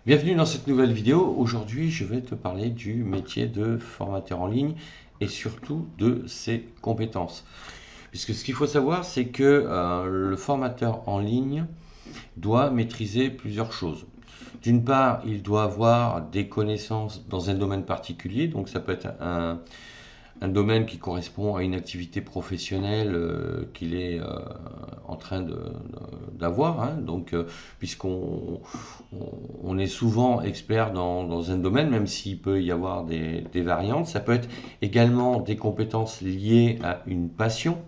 Bienvenue dans cette nouvelle vidéo. Aujourd'hui, je vais te parler du métier de formateur en ligne et surtout de ses compétences. Puisque ce qu'il faut savoir, c'est que le formateur en ligne doit maîtriser plusieurs choses. D'une part, il doit avoir des connaissances dans un domaine particulier, donc ça peut être un domaine qui correspond à une activité professionnelle qu'il est en train d'avoir. Hein. Donc, puisqu'on est souvent expert dans un domaine, même s'il peut y avoir des variantes, ça peut être également des compétences liées à une passion.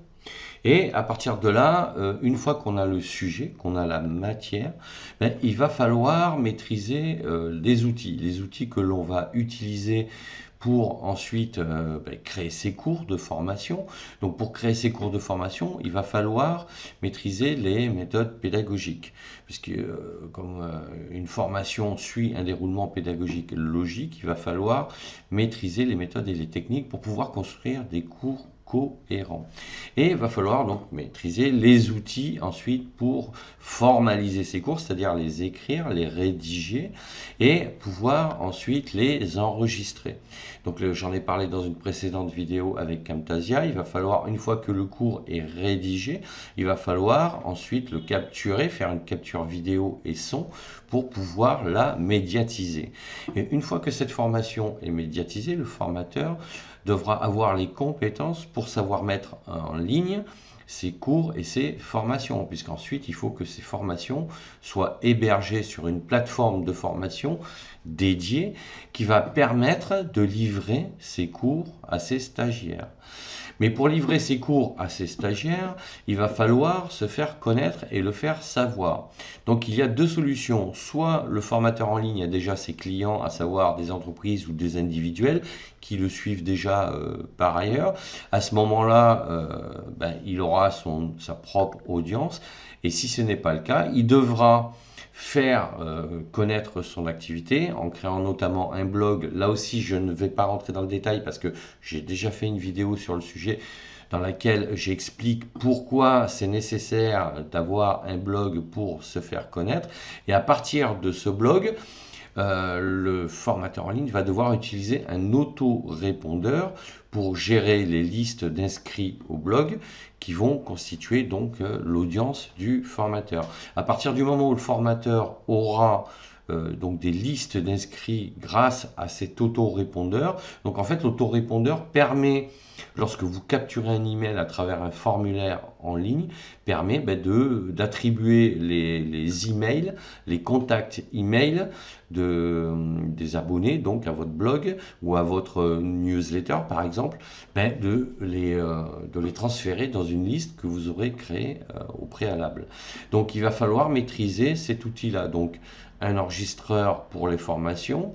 Et à partir de là, une fois qu'on a le sujet, qu'on a la matière, ben, il va falloir maîtriser les outils que l'on va utiliser pour ensuite créer ses cours de formation. Donc pour créer ses cours de formation, il va falloir maîtriser les méthodes pédagogiques, puisque comme une formation suit un déroulement pédagogique logique, il va falloir maîtriser les méthodes et les techniques pour pouvoir construire des cours cohérent. Et il va falloir donc maîtriser les outils ensuite pour formaliser ces cours, c'est-à-dire les écrire, les rédiger et pouvoir ensuite les enregistrer. Donc j'en ai parlé dans une précédente vidéo avec Camtasia. Il va falloir, une fois que le cours est rédigé, il va falloir ensuite le capturer, faire une capture vidéo et son pour pouvoir la médiatiser. Et une fois que cette formation est médiatisée, le formateur devra avoir les compétences pour savoir mettre en ligne ses cours et ses formations, puisqu'ensuite il faut que ces formations soient hébergées sur une plateforme de formation dédiée qui va permettre de livrer ses cours à ses stagiaires. Mais pour livrer ses cours à ses stagiaires, il va falloir se faire connaître et le faire savoir. Donc il y a deux solutions. Soit le formateur en ligne a déjà ses clients, à savoir des entreprises ou des individuels qui le suivent déjà par ailleurs. À ce moment-là, il aura sa propre audience. Et si ce n'est pas le cas, il devra faire connaître son activité en créant notamment un blog. Là aussi, je ne vais pas rentrer dans le détail parce que j'ai déjà fait une vidéo sur le sujet dans laquelle j'explique pourquoi c'est nécessaire d'avoir un blog pour se faire connaître. Et à partir de ce blog, le formateur en ligne va devoir utiliser un autorépondeur pour gérer les listes d'inscrits au blog qui vont constituer donc l'audience du formateur. À partir du moment où le formateur aura donc des listes d'inscrits grâce à cet autorépondeur, donc en fait l'autorépondeur permet, lorsque vous capturez un email à travers un formulaire en ligne, permet d'attribuer les emails, les contacts emails des abonnés donc à votre blog ou à votre newsletter par exemple, de les transférer dans une liste que vous aurez créée au préalable. Donc il va falloir maîtriser cet outil-là. Donc un enregistreur pour les formations,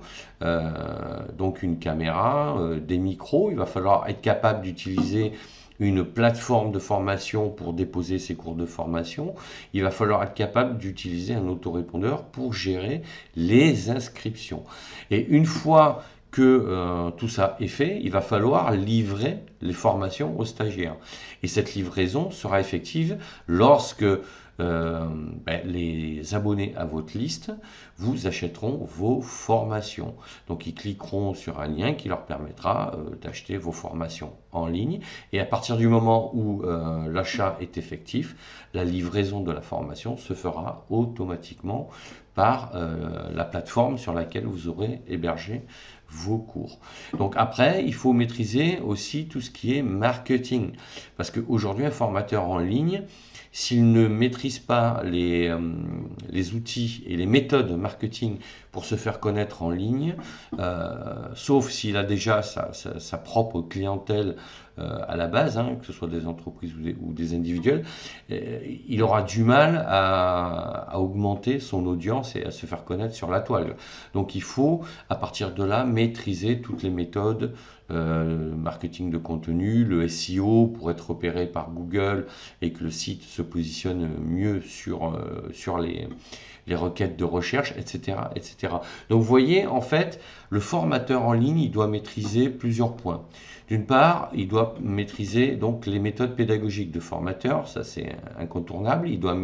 donc une caméra, des micros. Il va falloir être capable d'utiliser une plateforme de formation pour déposer ses cours de formation. Il va falloir être capable d'utiliser un autorépondeur pour gérer les inscriptions. Et une fois que tout ça est fait, il va falloir livrer les formations aux stagiaires. Et cette livraison sera effective lorsque les abonnés à votre liste vous achèteront vos formations. Donc ils cliqueront sur un lien qui leur permettra d'acheter vos formations en ligne. Et à partir du moment où l'achat est effectif, la livraison de la formation se fera automatiquement par la plateforme sur laquelle vous aurez hébergé vos cours. Donc après, il faut maîtriser aussi tout ce qui est marketing. Parce qu'aujourd'hui, un formateur en ligne, s'il ne maîtrise pas les outils et les méthodes marketing pour se faire connaître en ligne, sauf s'il a déjà sa propre clientèle à la base, hein, que ce soit des entreprises ou des individuels, il aura du mal à augmenter son audience et à se faire connaître sur la toile. Donc il faut, à partir de là, maîtriser toutes les méthodes marketing de contenu, le SEO pour être repéré par Google et que le site se positionne mieux sur les requêtes de recherche, etc., etc. Donc vous voyez, en fait, le formateur en ligne, il doit maîtriser plusieurs points. D'une part, il doit maîtriser donc les méthodes pédagogiques de formateur, ça c'est incontournable. Il doit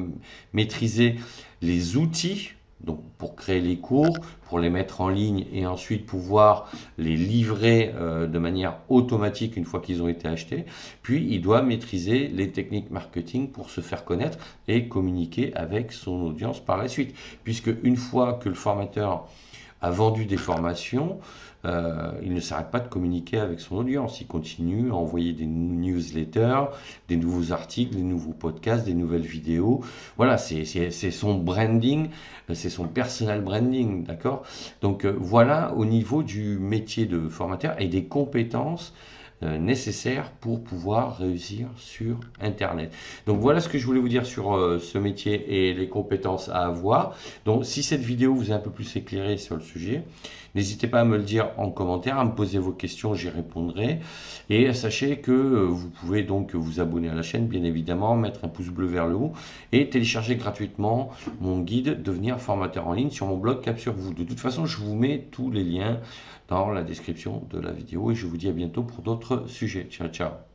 maîtriser les outils donc pour créer les cours, pour les mettre en ligne et ensuite pouvoir les livrer de manière automatique une fois qu'ils ont été achetés. Puis il doit maîtriser les techniques marketing pour se faire connaître et communiquer avec son audience par la suite. Puisque une fois que le formateur a vendu des formations, il ne s'arrête pas de communiquer avec son audience. Il continue à envoyer des newsletters, des nouveaux articles, des nouveaux podcasts, des nouvelles vidéos. Voilà, c'est son branding, c'est son personal branding, d'accord? Donc voilà au niveau du métier de formateur et des compétences nécessaires pour pouvoir réussir sur Internet. Donc voilà ce que je voulais vous dire sur ce métier et les compétences à avoir. Donc si cette vidéo vous a un peu plus éclairé sur le sujet, n'hésitez pas à me le dire en commentaire, à me poser vos questions, j'y répondrai. Et sachez que vous pouvez donc vous abonner à la chaîne, bien évidemment, mettre un pouce bleu vers le haut et télécharger gratuitement mon guide Devenir formateur en ligne sur mon blog Cap sur vous. De toute façon, je vous mets tous les liens dans la description de la vidéo et je vous dis à bientôt pour d'autres sujets. Ciao, ciao.